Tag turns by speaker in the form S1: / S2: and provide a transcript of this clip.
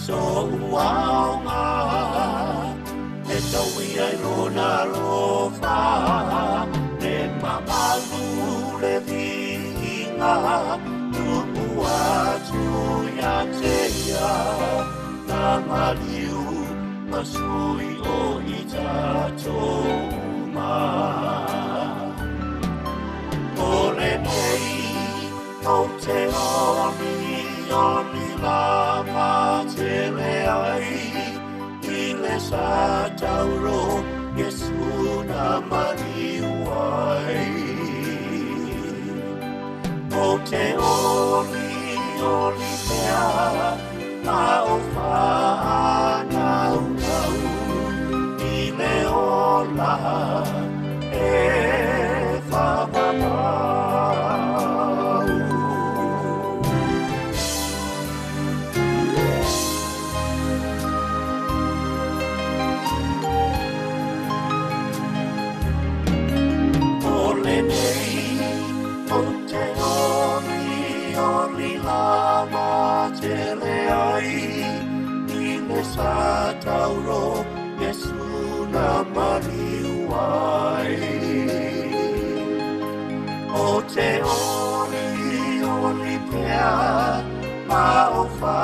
S1: so uaonga e tau ia i rona rofa e mamalu le vinga tupu atu ia te ia na mariu masui o i tatou ma ole nei o te oni lama te leai i le sa tauro Yesu na mariu ai o te oli mea a o whanau i le ola e whamamau. Ole nei o te oli lama te leai i le sa tauro Yesu na mariu ai o te oli pea ma o wha